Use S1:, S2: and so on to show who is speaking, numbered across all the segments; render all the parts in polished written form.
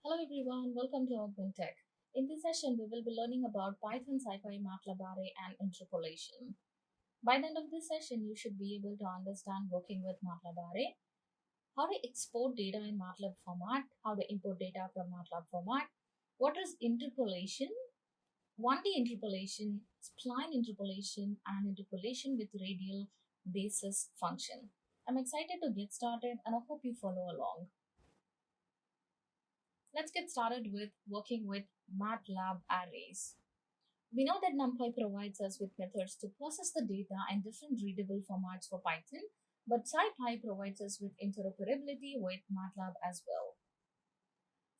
S1: Hello everyone, welcome to Tech. In this session, we will be learning about Python, SciPy, Matlab array, and interpolation. By the end of this session, you should be able to understand working with Matlab array, how to export data in Matlab format, how to import data from Matlab format, what is interpolation, 1D interpolation, spline interpolation, and interpolation with radial basis function. I'm excited to get started and I hope you follow along. Let's get started with working with Matlab arrays. We know that NumPy provides us with methods to process the data in different readable formats for Python, but SciPy provides us with interoperability with Matlab as well.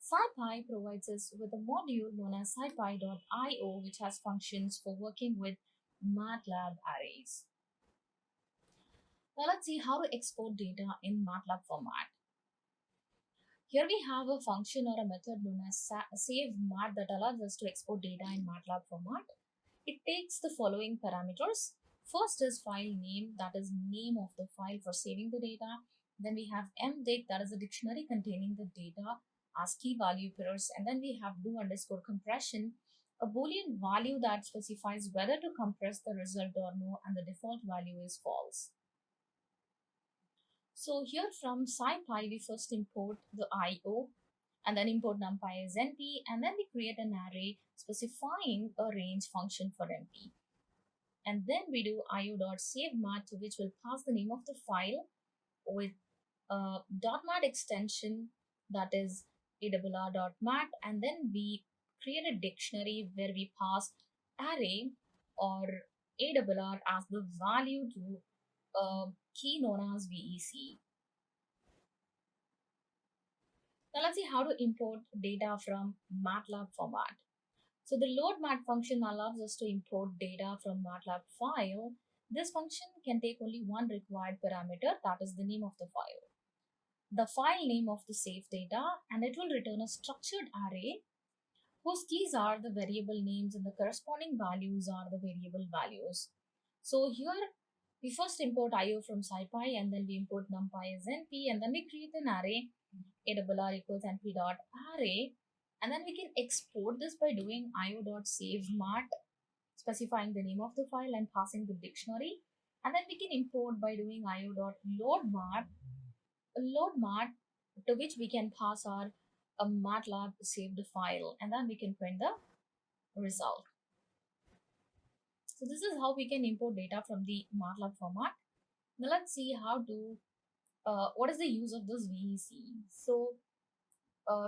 S1: SciPy provides us with a module known as scipy.io, which has functions for working with Matlab arrays. Now let's see how to export data in Matlab format. Here we have a function or a method known as savemat that allows us to export data in Matlab format. It takes the following parameters. First is file name, that is name of the file for saving the data. Then we have mdict, that is a dictionary containing the data as key value pairs. And then we have do underscore compression, a boolean value that specifies whether to compress the result or no, and the default value is false. So here from SciPy, we first import the IO and then import numpy as np, and then we create an array specifying a range function for np. And then we do io.savemat, to which will pass the name of the file with a .mat extension, that is awr.mat, and then we create a dictionary where we pass array or awr as the value to a key known as vec. Now let's see how to import data from Matlab format. So the load mat function allows us to import data from Matlab file. This function can take only one required parameter, that is the name of the file, the file name of the saved data, and it will return a structured array whose keys are the variable names and the corresponding values are the variable values. So here we first import IO from SciPy, and then we import numpy as np, and then we create an array awr equals np dot array, and then we can export this by doing io.savemat, specifying the name of the file and passing the dictionary, and then we can import by doing io.loadmat, loadmat, to which we can pass our matlab saved file, and then we can print the result. So this is how we can import data from the matlab format. Now let's see how to what is the use of this vec. So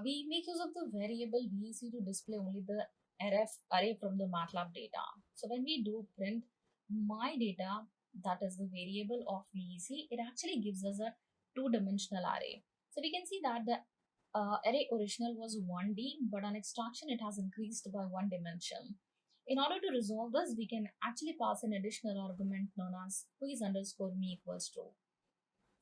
S1: we make use of the variable vec to display only the array from the matlab data. So when we do print my data, that is the variable of vec, it actually gives us a two-dimensional array. So we can see that the array original was 1D, but on extraction it has increased by one dimension. In order to resolve this, we can actually pass an additional argument known as squeeze underscore me equals true.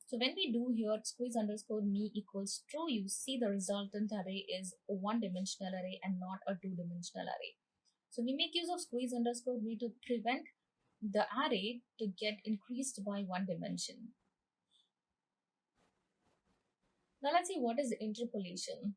S1: So when we do here squeeze underscore me equals true, you see the resultant array is a one-dimensional array and not a two-dimensional array. So we make use of squeeze underscore me to prevent the array to get increased by one dimension. Now let's see what is interpolation.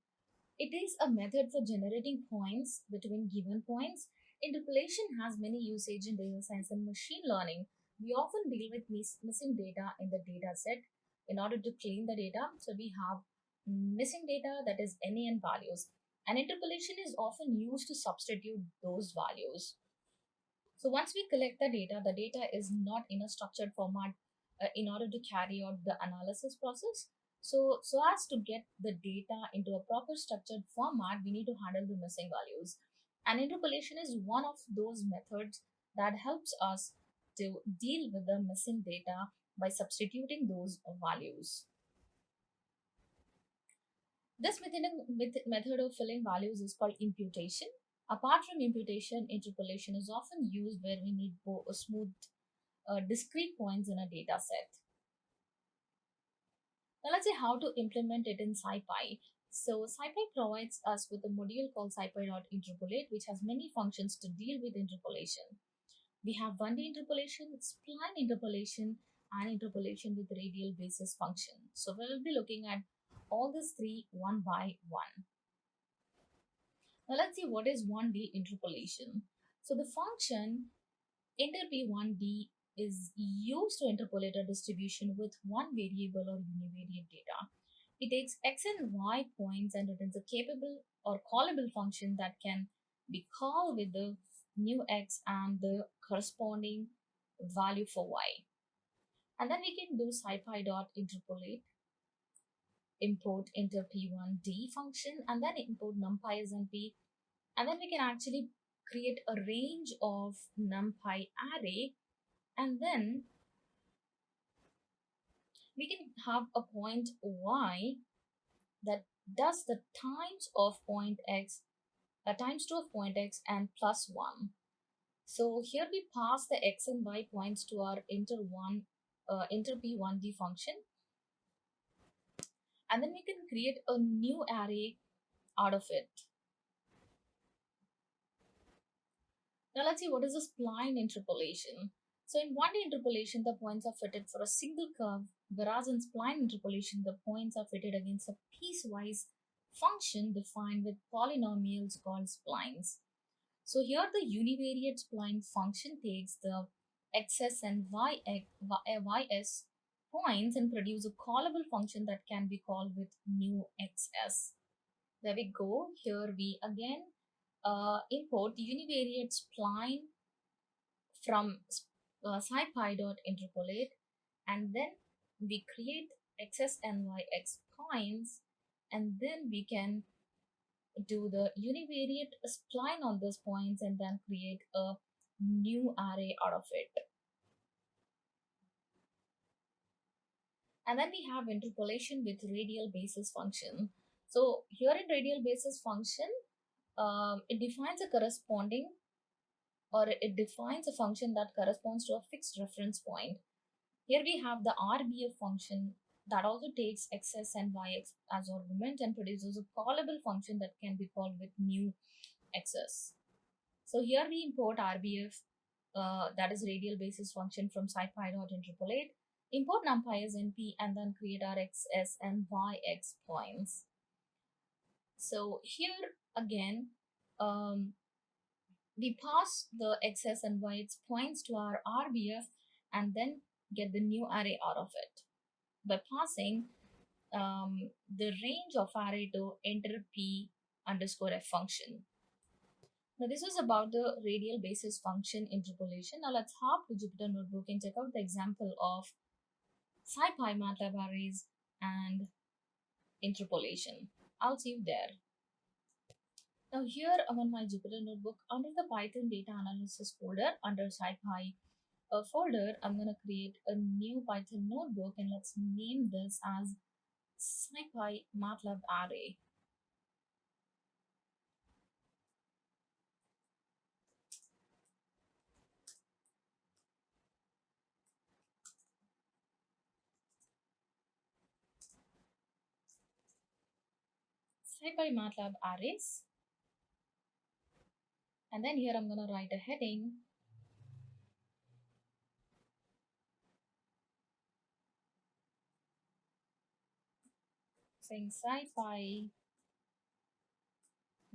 S1: It is a method for generating points between given points. Interpolation has many usage in data science and machine learning. We often deal with missing data in the data set. In order to clean the data, so we have missing data, that is NaN values, and interpolation is often used to substitute those values. So once we collect the data is not in a structured format in order to carry out the analysis process. So as to get the data into a proper structured format, we need to handle the missing values. And interpolation is one of those methods that helps us to deal with the missing data by substituting those values. This method of filling values is called imputation. Apart from imputation, interpolation is often used where we need smooth discrete points in a data set. Now let's see how to implement it in SciPy. So SciPy provides us with a module called scipy.interpolate, which has many functions to deal with interpolation. We have 1D interpolation, spline interpolation, and interpolation with radial basis function. So we will be looking at all these three one by one. Now let's see what is 1D interpolation. So the function interp1d is used to interpolate a distribution with one variable or univariate data. It takes x and y points and returns a capable or callable function that can be called with the new x and the corresponding value for y. And then we can do scipy dot interpolate, import interp1d function, and then import numpy as np. And then we can actually create a range of numpy array, and then we can have a point y that does the times of point x, times 2 of point x and plus 1. So here we pass the x and y points to our inter p1d function, and then we can create a new array out of it. Now let's see what is the spline interpolation. So in 1D interpolation, the points are fitted for a single curve, whereas in spline interpolation, the points are fitted against a piecewise function defined with polynomials called splines. So here the univariate spline function takes the xs and ys points and produce a callable function that can be called with new xs. There we go. Here we again import univariate spline from scipy.interpolate, and then we create xs and yx points, and then we can do the univariate spline on those points and then create a new array out of it. And then we have interpolation with radial basis function. So here in radial basis function, it defines a corresponding, or it defines a function that corresponds to a fixed reference point. Here we have the RBF function that also takes xs and yx as argument and produces a callable function that can be called with new xs. So here we import RBF, that is radial basis function, from scipy.interpolate, import numpy as np, and then create our xs and yx points. So here again, we pass the xs and yx points to our RBF and then get the new array out of it by passing the range of array to enter p underscore f function. Now this was about the radial basis function interpolation. Now let's hop to Jupyter Notebook and check out the example of scipy Matlab arrays and interpolation. I'll see you there. Now here on my Jupyter Notebook, under the Python data analysis folder, under scipy folder, I'm going to create a new Python notebook, and let's name this as scipy Matlab array. Scipy Matlab arrays. And then here I'm going to write a heading saying scipy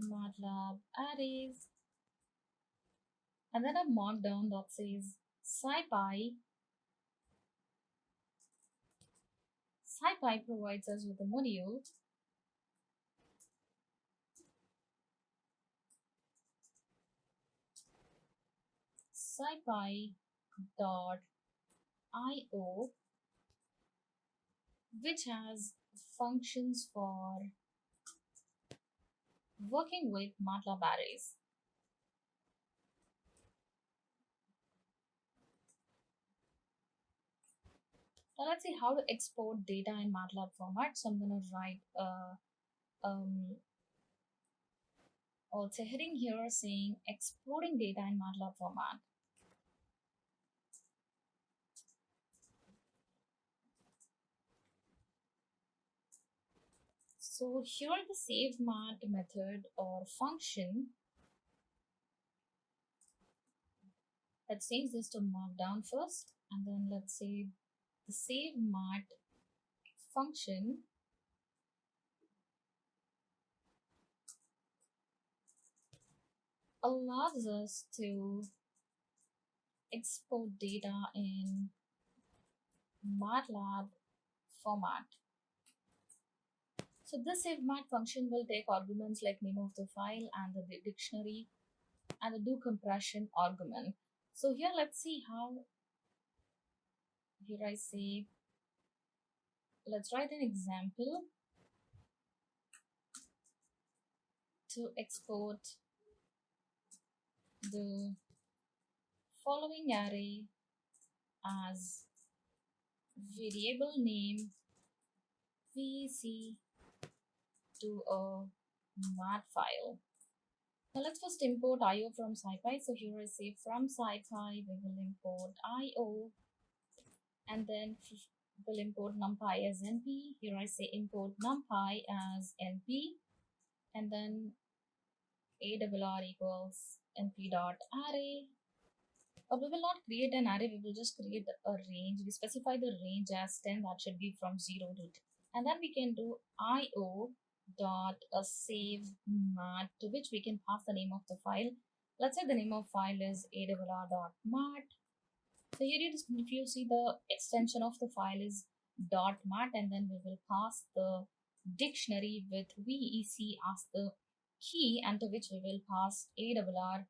S1: Matlab arrays, and then a markdown that says scipy provides us with a module scipy.io, which has functions for working with Matlab arrays. Now let's see how to export data in Matlab format. So I'm going to write also heading here saying exporting data in Matlab format. So here the save mat method or function, let's change this to markdown first, and then let's say the save mat function allows us to export data in Matlab format. So this SaveMat function will take arguments like name of the file and the dictionary and the do compression argument. So here let's see how. Here I say, let's write an example to export the following array as variable name VEC to a mat file. Now let's first import IO from SciPy. So here I say from SciPy we will import IO, and then we'll import numpy as np. Here I say import numpy as np, and then ARR equals np dot array. We will not create an array, we will just create a range. We specify the range as 10, that should be from 0 to 10. And then we can do io dot save mat, to which we can pass the name of the file. Let's say the name of file is ARR dot mat. So here it is, if you see the extension of the file is dot mat, and then we will pass the dictionary with VEC as the key, and to which we will pass ARR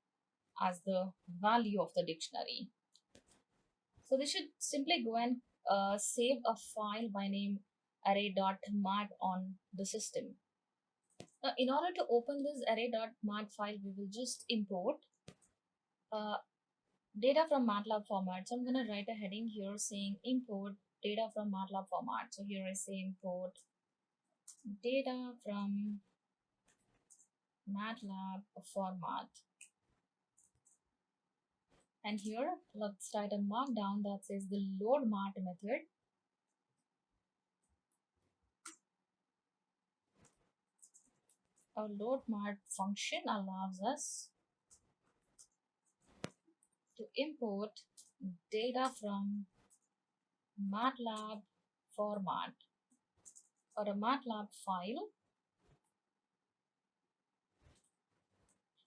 S1: as the value of the dictionary. So this should simply go and save a file by name array.mat on the system. Now, in order to open this array.mat file, we will just import data from Matlab format. So I'm going to write a heading here saying import data from Matlab format. So here I say import data from Matlab format. And here let's write a markdown that says the load mat method our load mat function allows us to import data from Matlab format or a Matlab file,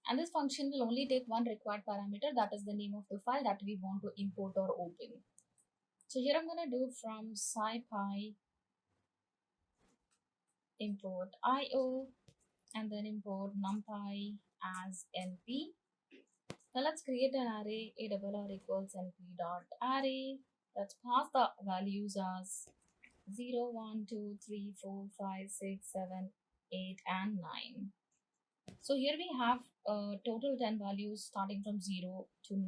S1: and this function will only take one required parameter, that is the name of the file that we want to import or open. So here I'm going to do from SciPy import IO and then import numpy as np. Now let's create an array ARR equals np dot array. Let's pass the values as 0, 1, 2, 3, 4, 5, 6, 7, 8 and 9. So here we have total 10 values starting from 0 to 9.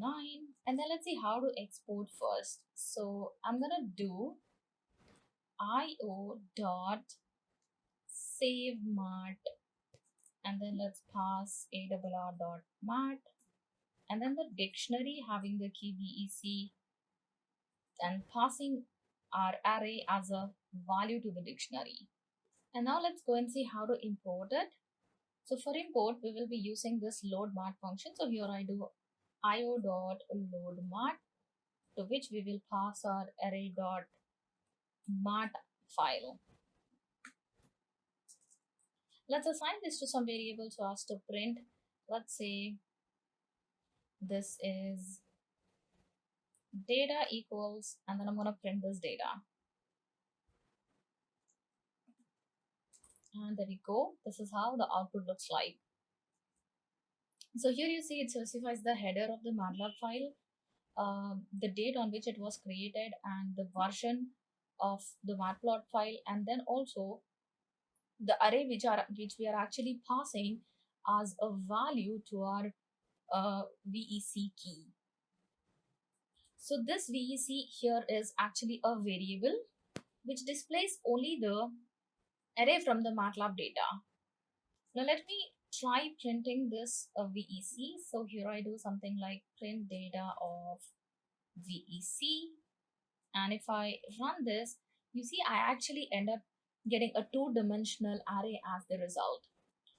S1: And then let's see how to export first. So I'm gonna do io dot save mat, and then let's pass ARR dot mat, and then the dictionary having the key VEC, and passing our array as a value to the dictionary. And now let's go and see how to import it. So for import, we will be using this load mat function. So here I do io dot load mat, to which we will pass our array dot mat file. Let's assign this to some variable so as to print. Let's say this is data equals, and then I'm going to print this data. And there we go. This is how the output looks like. So here you see it specifies the header of the Matlab file, the date on which it was created, and the version of the matplot file, and then also the array which we are actually passing as a value to our VEC key. So this VEC here is actually a variable which displays only the array from the Matlab data. Now let me try printing this VEC. So here I do something like print data of VEC, and if I run this, you see I actually end up getting a two-dimensional array as the result.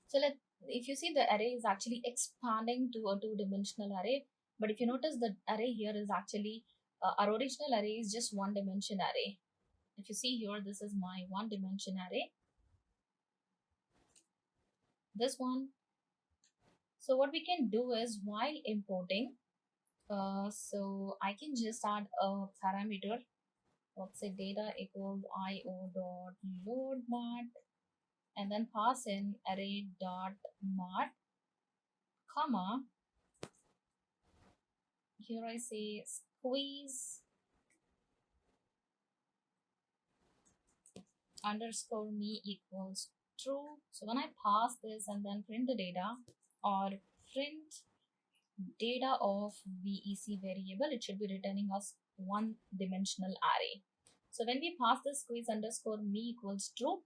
S1: So if you see, the array is actually expanding to a two-dimensional array, but if you notice, the array here is actually our original array is just one dimension array. If you see here, this is my one dimension array, this one, So what we can do is while importing, so I can just add a parameter. Let's say data equals io dot load mat, and then pass in array dot mat, comma, here I say squeeze underscore me equals true. So when I pass this and then print the data, or print data of VEC variable, it should be returning us one dimensional array. So when we pass the squeeze underscore me equals true,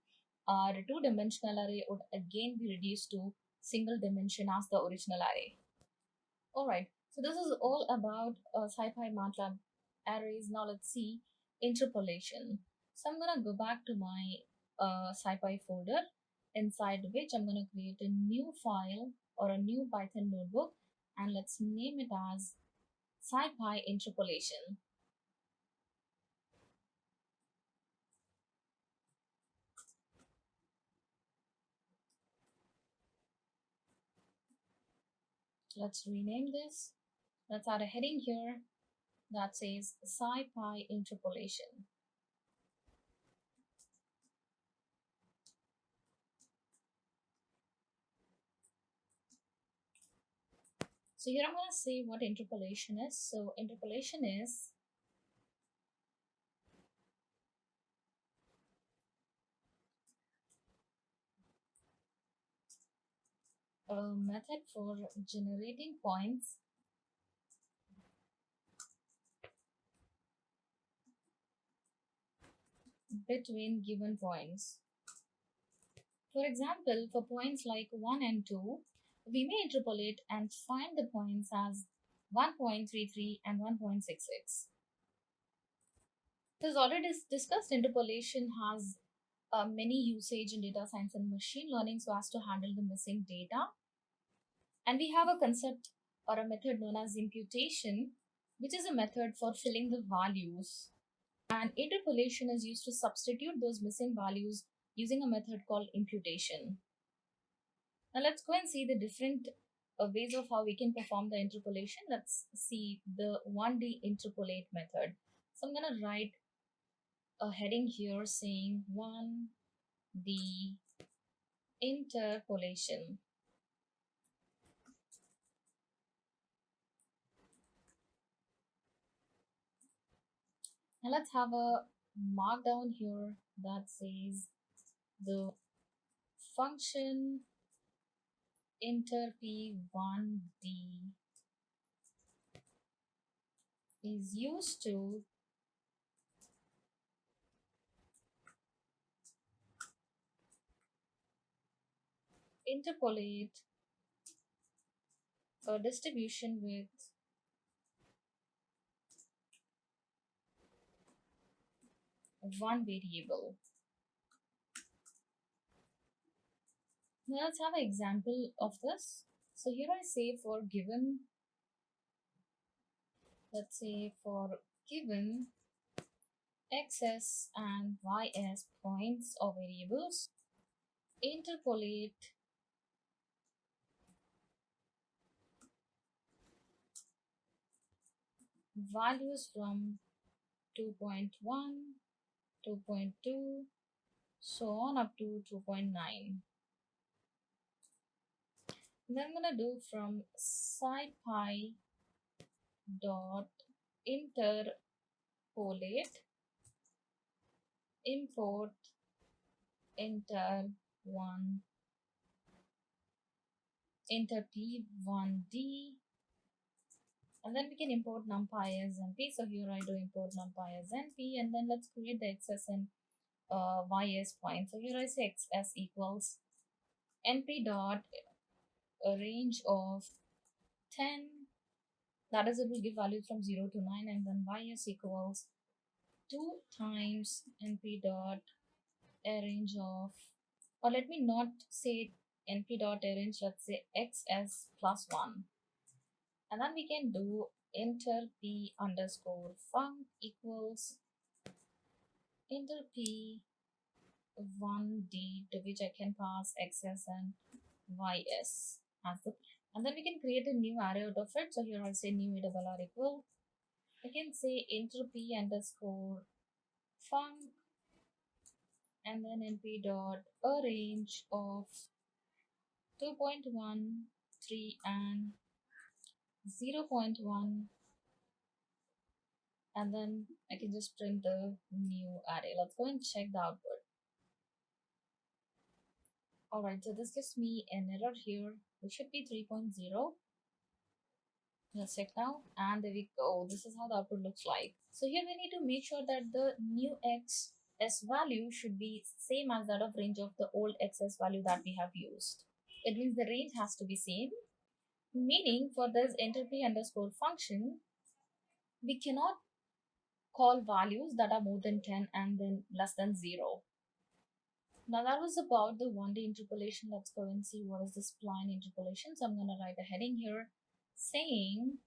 S1: our two dimensional array would again be reduced to single dimension as the original array. Alright, so this is all about SciPy MATLAB arrays. Now let's see interpolation. So I'm gonna go back to my SciPy folder, inside which I'm gonna create a new file or a new Python notebook, and let's name it as SciPy interpolation. Let's rename this. Let's add a heading here that says SciPy interpolation. So here I'm going to say what interpolation is. So interpolation is a method for generating points between given points. For example, for points like 1 and 2, we may interpolate and find the points as 1.33 and 1.66. As already discussed, interpolation has many usage in data science and machine learning so as to handle the missing data. And we have a concept or a method known as imputation, which is a method for filling the values. And interpolation is used to substitute those missing values using a method called imputation. Now let's go and see the different ways of how we can perform the interpolation. Let's see the 1D interpolate method. So I'm going to write a heading here saying 1D interpolation. Now let's have a markdown here that says the function interp1d is used to interpolate a distribution with one variable. Now let's have an example of this. So here I say for given, let's say for given xs and ys points or variables, interpolate values from 2.1, 2.2, so on up to 2.9. Then I'm gonna do from scipy dot interpolate import inter1 interp1d, and then we can import numpy as np. So here I do import numpy as np, and then let's create the xs and ys point. So here I say xs equals np dot a range of 10, that is it will give values from 0 to 9, and then ys equals 2 times np dot a range of, or let me not say np dot a range, let's say xs plus 1, and then we can do enter p underscore func equals enter p 1d, to which I can pass xs and ys as the And then we can create a new array out of it. So here I'll say new double r equal. I can say entropy underscore func and then np dot a range of 2.1, 3 and 0.1, and then I can just print the new array. Let's go and check the output. Alright, so this gives me an error here, which should be 3.0. Let's check now, and there we go. This is how the output looks like. So here we need to make sure that the new xs value should be same as that of range of the old xs value that we have used. It means the range has to be same, meaning for this entropy underscore function, we cannot call values that are more than 10 and then less than 0. Now that was about the 1D interpolation. Let's go and see what is the spline interpolation. So I'm going to write a heading here saying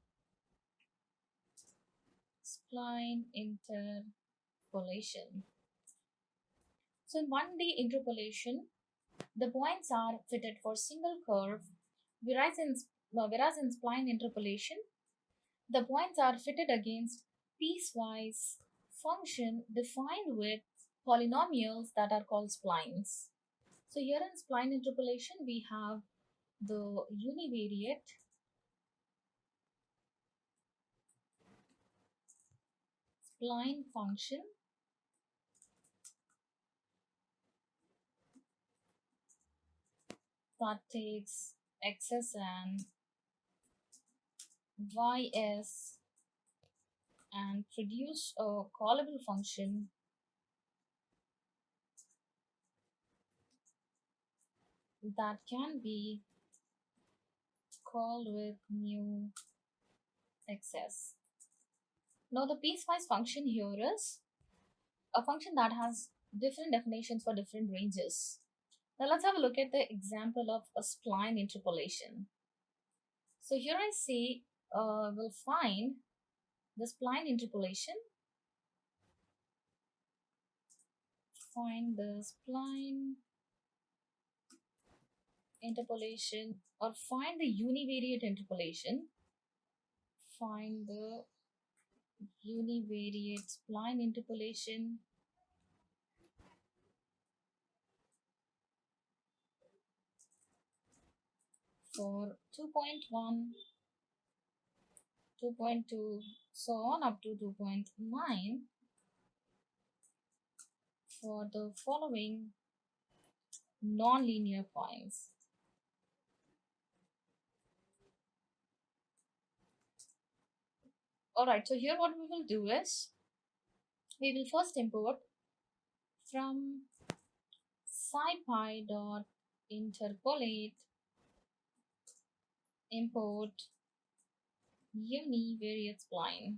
S1: spline interpolation. So in 1D interpolation, the points are fitted for single curve, whereas in spline interpolation, the points are fitted against piecewise function defined with polynomials that are called splines. So here in spline interpolation, we have the univariate spline function that takes xs and ys and produce a callable function that can be called with new xs. Now the piecewise function here is a function that has different definitions for different ranges. Now let's have a look at the example of a spline interpolation. So here I say we'll find the spline interpolation. Find the spline interpolation or find the univariate interpolation. Find the univariate spline interpolation for 2.1, 2.2, so on up to 2.9 for the following non-linear points. Alright, so here what we will do is we will first import from scipy dot interpolate import univariate spline.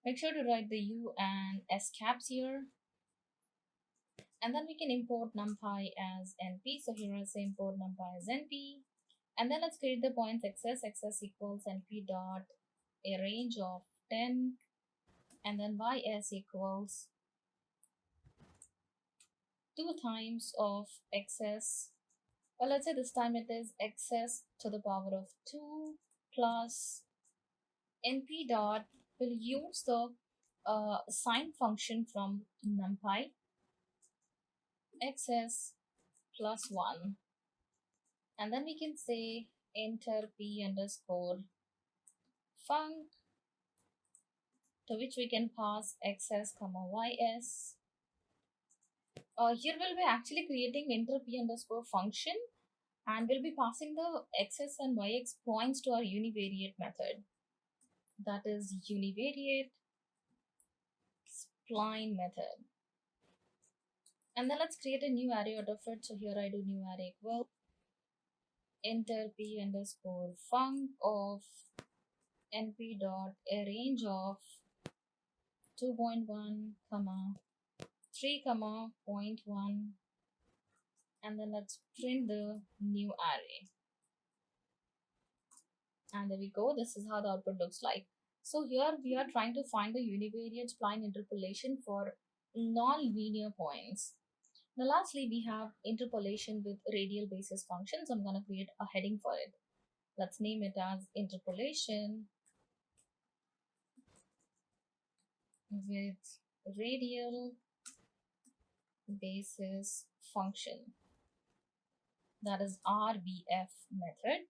S1: Make sure to write the u and s caps here, and then we can import numpy as np. So here I'll say import numpy as np, and then let's create the points xs equals np dot a range of 10, and then ys equals 2 times of xs. Well, let's say this time it is xs to the power of 2 plus np dot, will use the sine function from numpy xs plus 1, and then we can say enter p underscore func, to which we can pass xs comma ys. Here we'll be actually creating enter p underscore function, and we'll be passing the xs and yx points to our univariate method, that is univariate spline method. And then let's create a new array out of it. So here I do new array equal enter p underscore func of np dot a range of 2.1 comma 3 comma 0.1, and then let's print the new array. And there we go. This is how the output looks like. So here we are trying to find the univariate spline interpolation for non-linear points. Now lastly, we have interpolation with radial basis functions. I'm going to create a heading for it. Let's name it as interpolation with radial basis function, that is RBF method.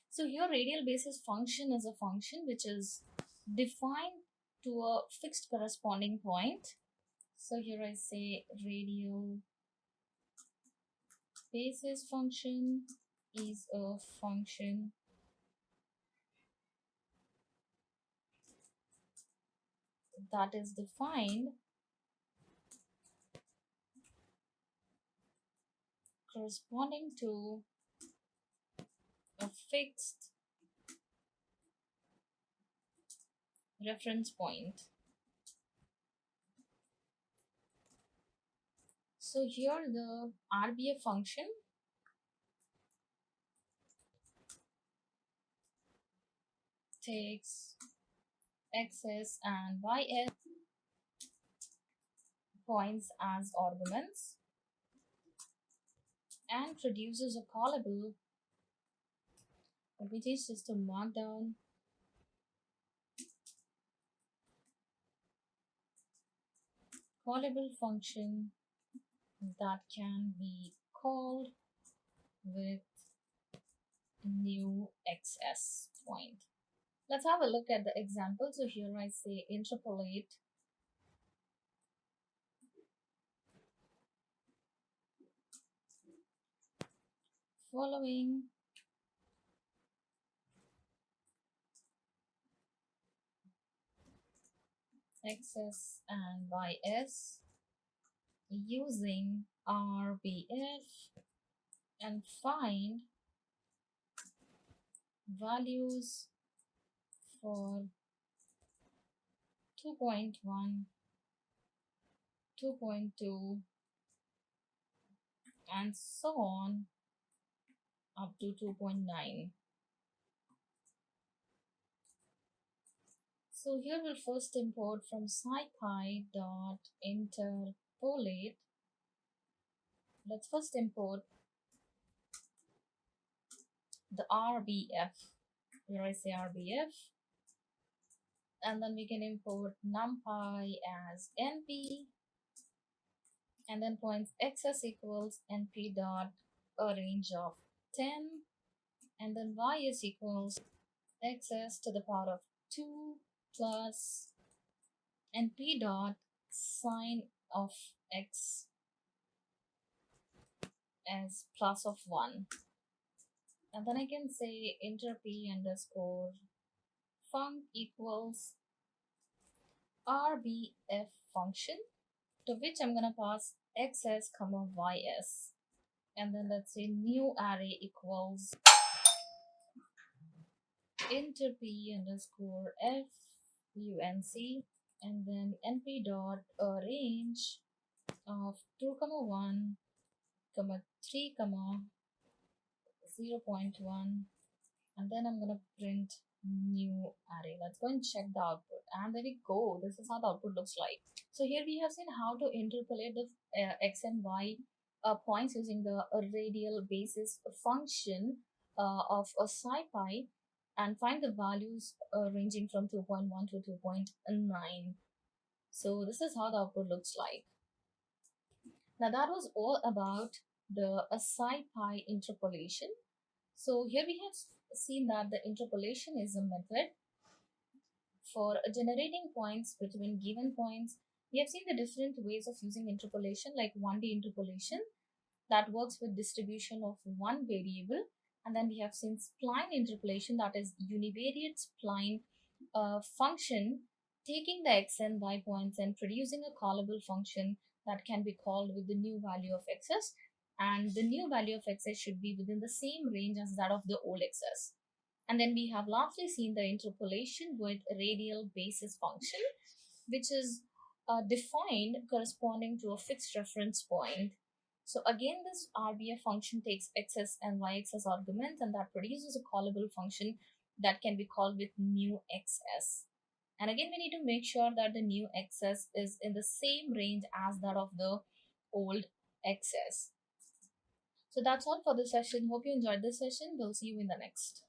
S1: So here radial basis function is a function which is defined to a fixed corresponding point. So here I say radial basis function is a function that is defined corresponding to a fixed reference point. So here the RBF function takes x's and y's points as arguments and produces a callable, let me change this to markdown, callable function that can be called with new xs point. Let's have a look at the example. So here I say interpolate following xs and ys using RBF and find values for 2.1, 2.2, and so on up to 2.9. So here we'll first import from scipy dot interpolate. Let's first import the RBF. Here I say RBF, and then we can import numpy as np, and then points xs equals np dot a range of 10, and then y is equals xs to the power of 2 plus np dot sine of x as plus of 1. And then I can say enter p underscore func equals RBF function, to which I'm gonna pass xs comma ys, and then let's say new array equals enter p underscore func, and then np dot range of 2 comma 1 comma 3 comma 0.1, and then I'm gonna print new array. Let's go and check the output, and there we go. This is how the output looks like. So here we have seen how to interpolate the x and y points using the radial basis function of a scipy and find the values ranging from 2.1 to 2.9. So this is how the output looks like. Now that was all about the scipy interpolation. So here we have seen that the interpolation is a method for generating points between given points. We have seen the different ways of using interpolation, like 1D interpolation that works with distribution of one variable, and then we have seen spline interpolation, that is univariate spline function taking the x and y points and producing a callable function that can be called with the new value of x's, and the new value of x's should be within the same range as that of the old x's. And then we have lastly seen the interpolation with radial basis function, which is defined corresponding to a fixed reference point. So again, this RBF function takes x's and yx's arguments, and that produces a callable function that can be called with new xs. And again, we need to make sure that the new xs is in the same range as that of the old xs. So that's all for this session. Hope you enjoyed this session. We'll see you in the next.